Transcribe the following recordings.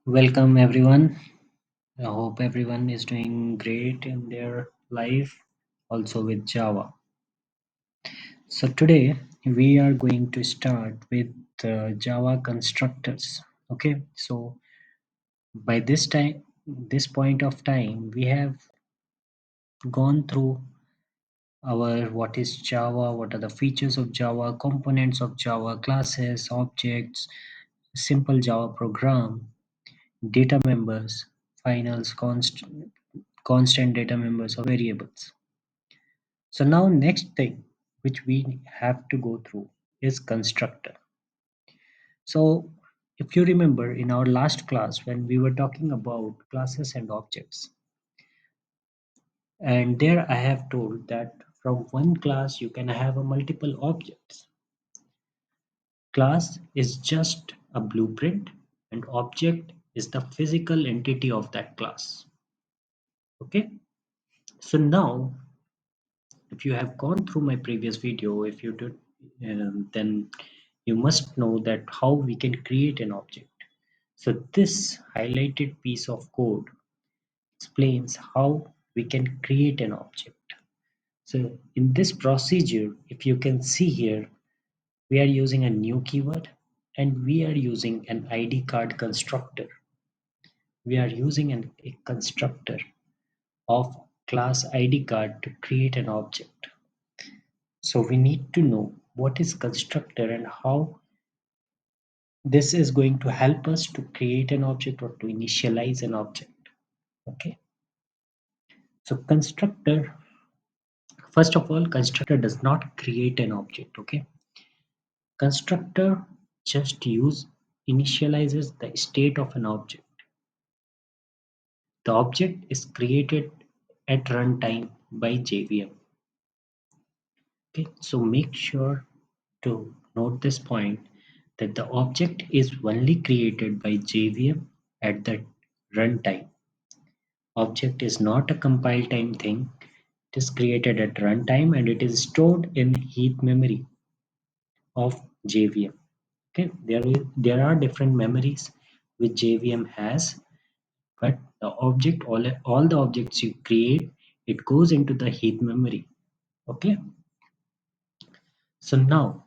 Welcome everyone. I hope everyone is doing great in their life, also with Java. So today we are going to start with Java constructors. Okay, so by this point of time, we have gone through our what is Java, what are the features of Java, components of Java, classes, objects, simple Java program, data members, finals, constant data members or variables. So now next thing which we have to go through is constructor. So if you remember in our last class when we were talking about classes and objects, and there I have told that from one class you can have a multiple objects. Class is just a blueprint and object is the physical entity of that class. Okay, so now if you have gone through my previous video, if you did, then you must know that how we can create an object. So this highlighted piece of code explains how we can create an object. So in this procedure, if you can see here, we are using a new keyword and we are using an ID card constructor. We are using a constructor of class ID card to create an object. So we need to know what is constructor and how this is going to help us to create an object or to initialize an object. Okay. So constructor, first of all, constructor does not create an object. Okay. Constructor just initializes the state of an object. The object is created at runtime by JVM. Okay. So make sure to note this point that the object is only created by JVM at the runtime. Object is not a compile time thing. It is created at runtime and it is stored in heap memory of JVM. Okay, there are different memories which JVM has, but the object all the objects you create, it goes into the heap memory. Okay, so now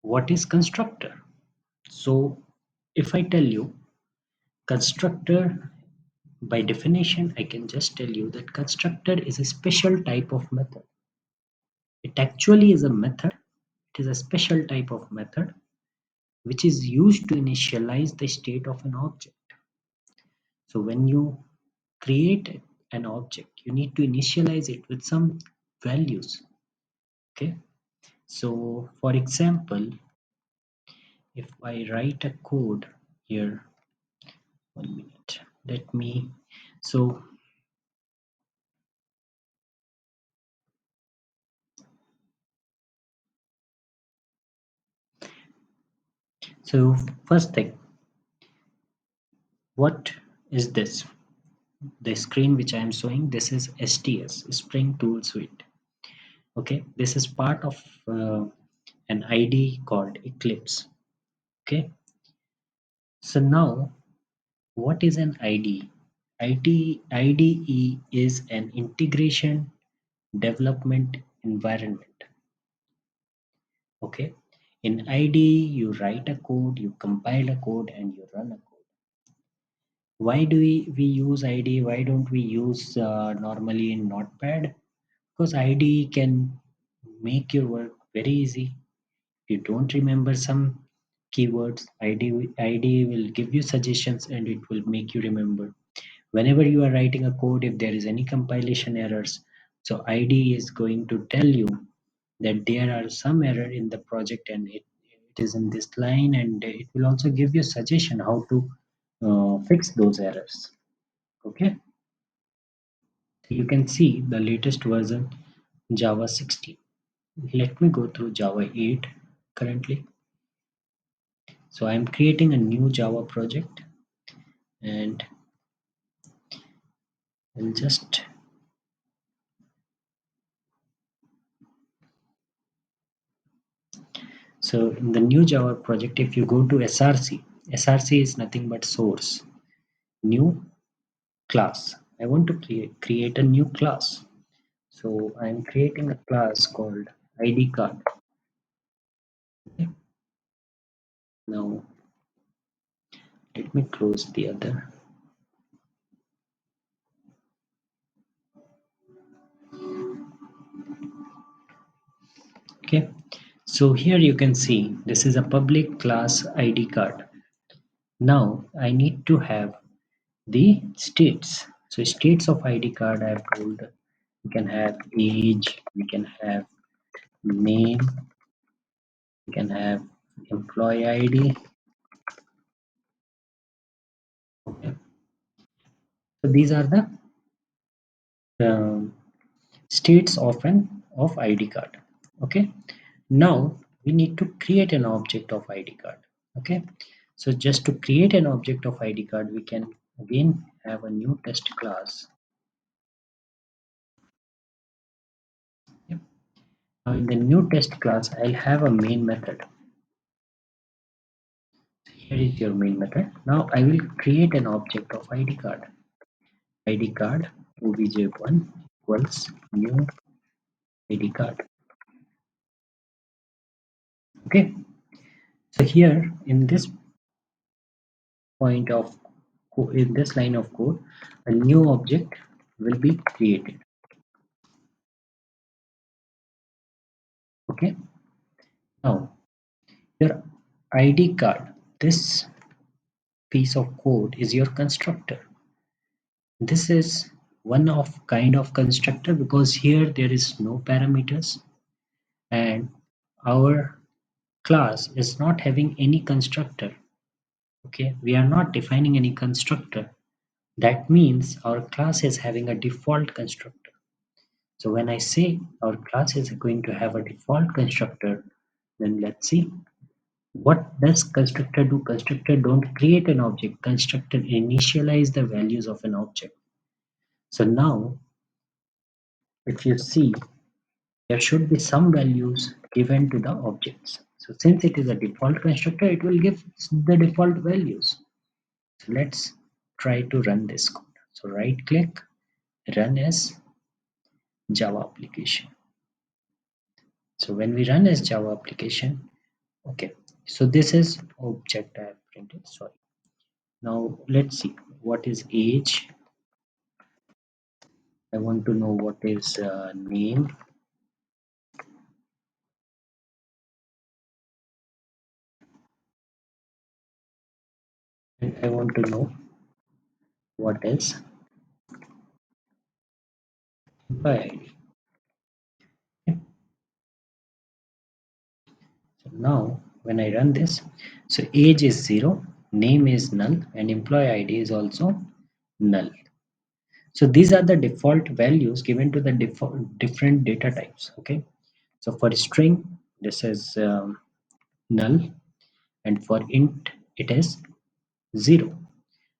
what is constructor? So if I tell you constructor, by definition, I can just tell you that constructor is a special type of method. It actually is a method. It is a special type of method which is used to initialize the state of an object. So when you create an object, you need to initialize it with some values. Okay. So for example, if I write a code here, 1 minute, let me, so so first thing, what is this? The screen which I am showing, this is STS, Spring Tool Suite. Okay, this is part of an IDE called Eclipse. Okay, so now what is an IDE? IDE is an integration development environment. Okay, in IDE you write a code, you compile a code, and you run a code. Why do we use IDE? Why don't we use normally in Notepad? Because IDE can make your work very easy. If you don't remember some keywords, IDE will give you suggestions and it will make you remember. Whenever you are writing a code, if there is any compilation errors, so IDE is going to tell you that there are some error in the project and it is in this line, and it will also give you suggestion how to fix those errors. Okay, you can see the latest version Java 16. Let me go through Java 8 currently. So I'm creating a new Java project and I'll just so in the new Java project, if you go to SRC, SRC is nothing but source. new class. I want to create a new class. So I'm creating a class called ID card. Okay. Now let me close the other. Okay. So here you can see this is a public class ID card. Now I need to have the states. So states of ID card I have told we can have age, we can have name, we can have employee ID. Okay. So these are the um, states of ID card. Okay. Now we need to create an object of ID card. Okay. So just to create an object of ID card, we can again have a new test class. Yep. Now in the new test class, I'll have a main method. Here is your main method. Now I will create an object of ID card. ID card obj1 equals new ID card. Okay. So here in this point of in this line of code, a new object will be created. Okay. Now your ID card, this piece of code is your constructor. This is one of kind of constructor because here there is no parameters and our class is not having any constructor. Okay, we are not defining any constructor. That means our class is having a default constructor. So when I say our class is going to have a default constructor, then let's see what does constructor do. Constructor don't create an object. Constructor initialize the values of an object. So now if you see, there should be some values given to the objects. So since it is a default constructor, it will give the default values. So let's try to run this code. So right click, run as Java application. So when we run as Java application, okay, so this is object I have printed, sorry. Now let's see what is age. I want to know what is name. And I want to know what is employee ID. So now when I run this, so age is 0, name is null, and employee ID is also null. So these are the default values given to the different data types. Okay. So for string, this is null, and for int, it is 0.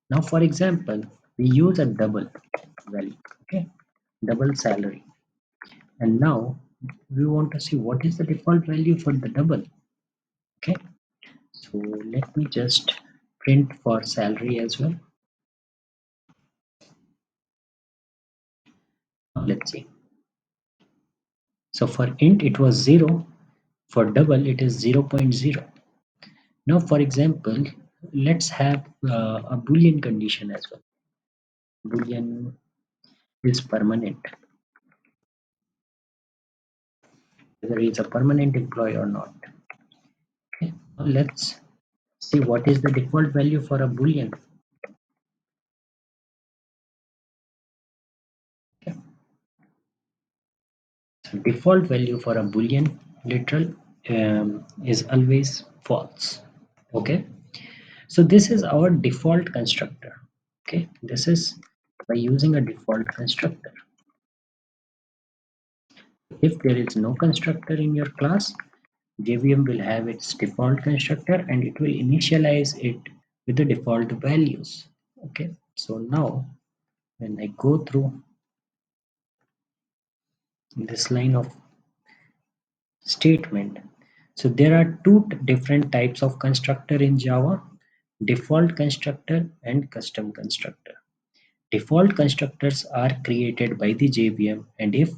Now, for example, we use a double value. Okay, double salary, and now we want to see what is the default value for the double. Okay, so let me just print for salary as well. Let's see. So for int it was 0, for double it is 0.0. Now for example, let's have a boolean condition as well. Boolean is permanent, whether it's a permanent employee or not. Okay, now let's see what is the default value for a boolean. Okay. So default value for a boolean literal is always false. Okay, so this is our default constructor. Okay, this is by using a default constructor. If there is no constructor in your class, JVM will have its default constructor and it will initialize it with the default values. Okay, so now when I go through this line of statement, so there are two different types of constructor in Java. default constructor and custom constructor. Default constructors are created by the JVM, and if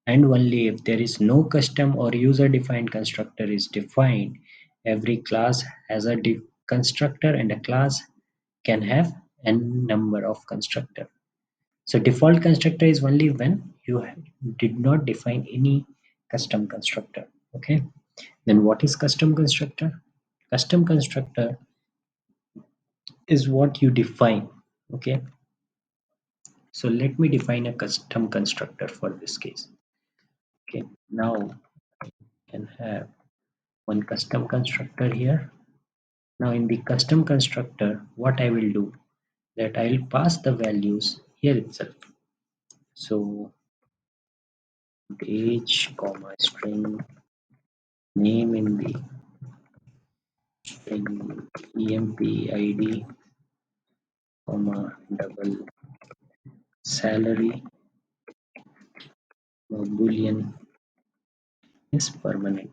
and only if there is no custom or user-defined constructor is defined, every class has a constructor, and a class can have n number of constructor. So default constructor is only when you did not define any custom constructor. Okay. Then what is custom constructor? Custom constructor is what you define. Okay. So let me define a custom constructor for this case. Okay. Now I can have one custom constructor here. Now in the custom constructor, what I will do that I'll pass the values here itself. So age, comma, string, name in the string, emp id, comma, double salary, boolean is permanent.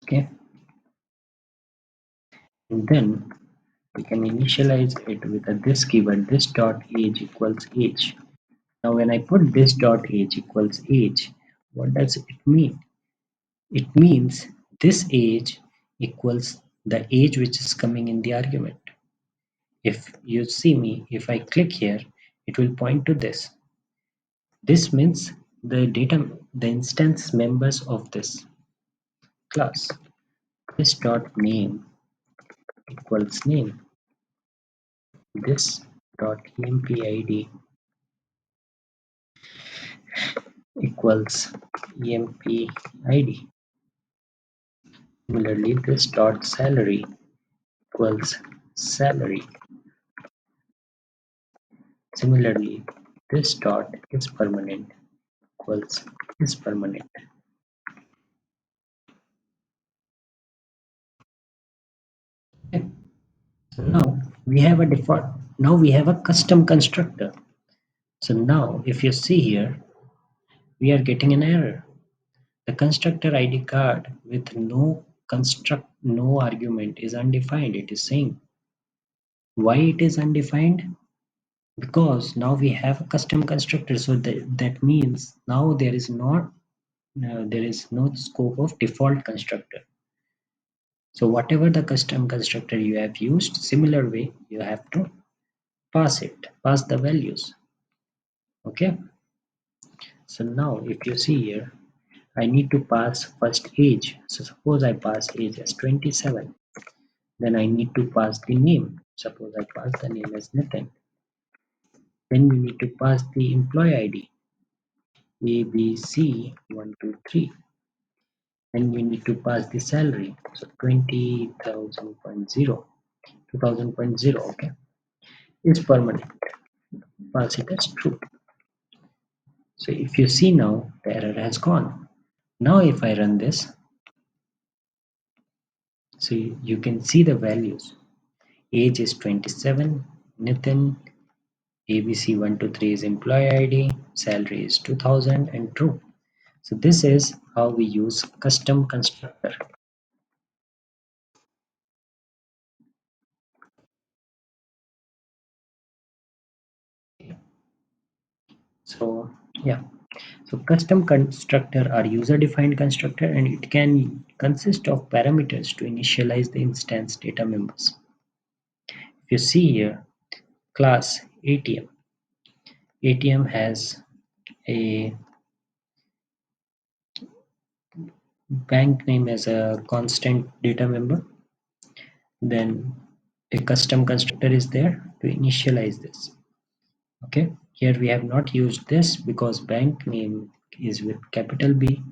Okay, and then we can initialize it with a this keyword, this dot age equals age. Now when I put this dot age equals age, what does it mean? It means this age equals the age which is coming in the argument. If you see me, if I click here, it will point to this. This means the instance members of this class. This dot name equals name. This dot empid equals empid. Similarly, this dot salary equals salary. Similarly, this dot is permanent equals is permanent. Okay. So now we have a default. Now we have a custom constructor. So now if you see here, we are getting an error. The constructor ID card with no argument is undefined. It is saying why it is undefined, because now we have a custom constructor. So that means now there is no scope of default constructor. So whatever the custom constructor you have used, similar way you have to pass the values. Okay. So now if you see here, I need to pass first age. So suppose I pass age as 27. Then I need to pass the name. Suppose I pass the name as Nathan. Then we need to pass the employee ID ABC123. Then we need to pass the salary. So 20,000.0, 2000.0. Okay, is permanent. Pass it as true. So if you see now, the error has gone. Now if I run this, so you can see the values. Age is 27, Nathan, ABC123 is employee ID, salary is 2000, and true. So this is how we use custom constructor. So yeah, so custom constructor are user-defined constructor, and it can consist of parameters to initialize the instance data members. If you see here, class ATM. ATM has a bank name as a constant data member. Then a custom constructor is there to initialize this. Okay, here we have not used this because bank name is with capital B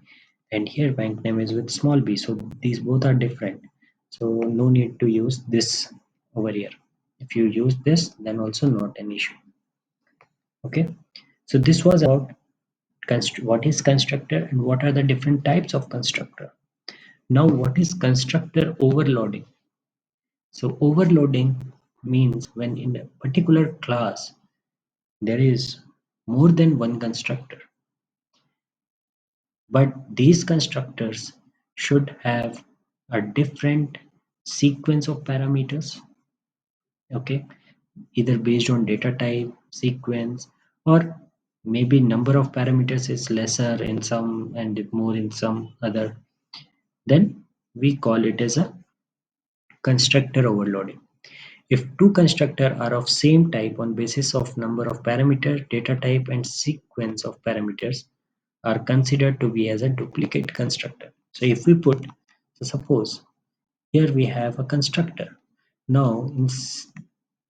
and here bank name is with small b, so these both are different, so no need to use this over here. If you use this, then also not an issue. Okay, so this was about what is constructor and what are the different types of constructor. Now what is constructor overloading? So overloading means when in a particular class there is more than one constructor, but these constructors should have a different sequence of parameters, okay, either based on data type, sequence, or maybe number of parameters is lesser in some and more in some other, then we call it as a constructor overloading. If two constructors are of same type on basis of number of parameters, data type and sequence of parameters are considered to be as a duplicate constructor. So if we put, so suppose here we have a constructor. Now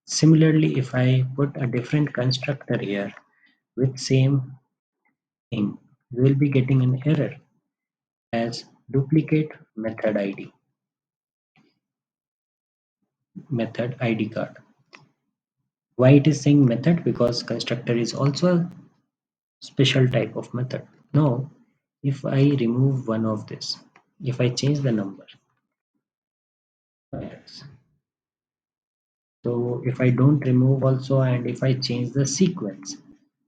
similarly, if I put a different constructor here with same thing, we will be getting an error as duplicate method ID card. Why it is saying method? Because constructor is also a special type of method. Now, if I remove one of this, if I change the number, so if I don't remove also and if I change the sequence,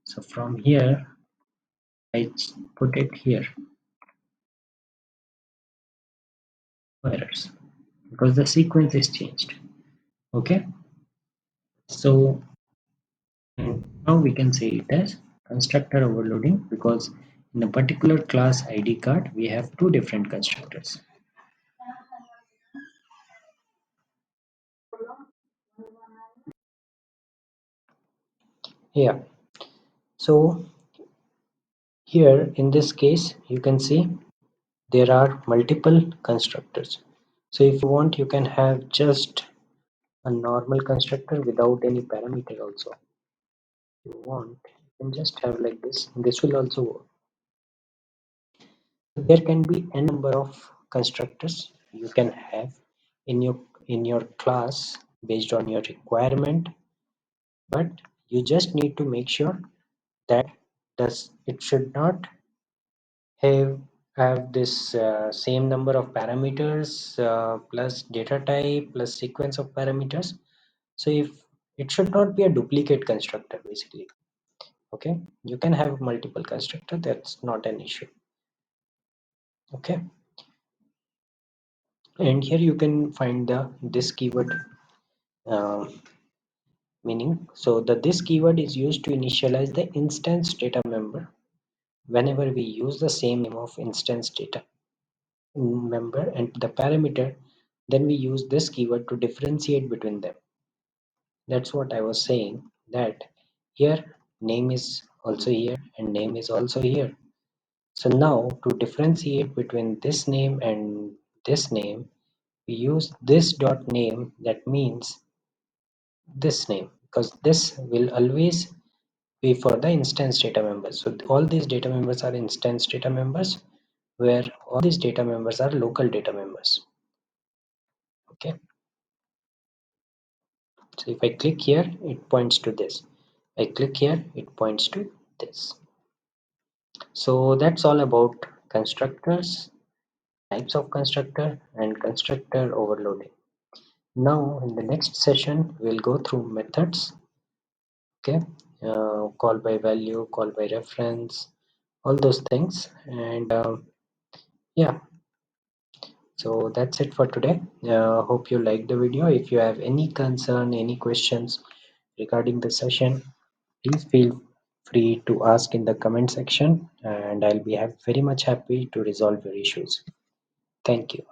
so from here I put it here, errors, because the sequence is changed. Okay, so now we can say it as constructor overloading because in a particular class ID card we have two different constructors. Yeah, so here in this case you can see there are multiple constructors. So if you want, you can have just a normal constructor without any parameter also. If you want, you can just have like this. This will also work. There can be a number of constructors you can have in your class based on your requirement, but you just need to make sure that it should not have this same number of parameters plus data type plus sequence of parameters. So if it should not be a duplicate constructor basically. Okay, you can have multiple constructor, that's not an issue. Okay, and here you can find the this keyword meaning. So the this keyword is used to initialize the instance data member whenever we use the same name of instance data member and the parameter, then we use this keyword to differentiate between them. That's what I was saying, that here name is also here and name is also here. So now to differentiate between this name and this name, we use this dot name, that means this name, because this will always be for the instance data members. So all these data members are instance data members, where all these data members are local data members. Okay, so if I click here, it points to this. I click here, it points to this. So that's all about constructors, types of constructor and constructor overloading. Now in the next session, we'll go through methods. Okay, call by value, call by reference, all those things. And yeah, so that's it for today. Hope you liked the video. If you have any concern, any questions regarding the session, please feel free to ask in the comment section and I'll be very much happy to resolve your issues. Thank you.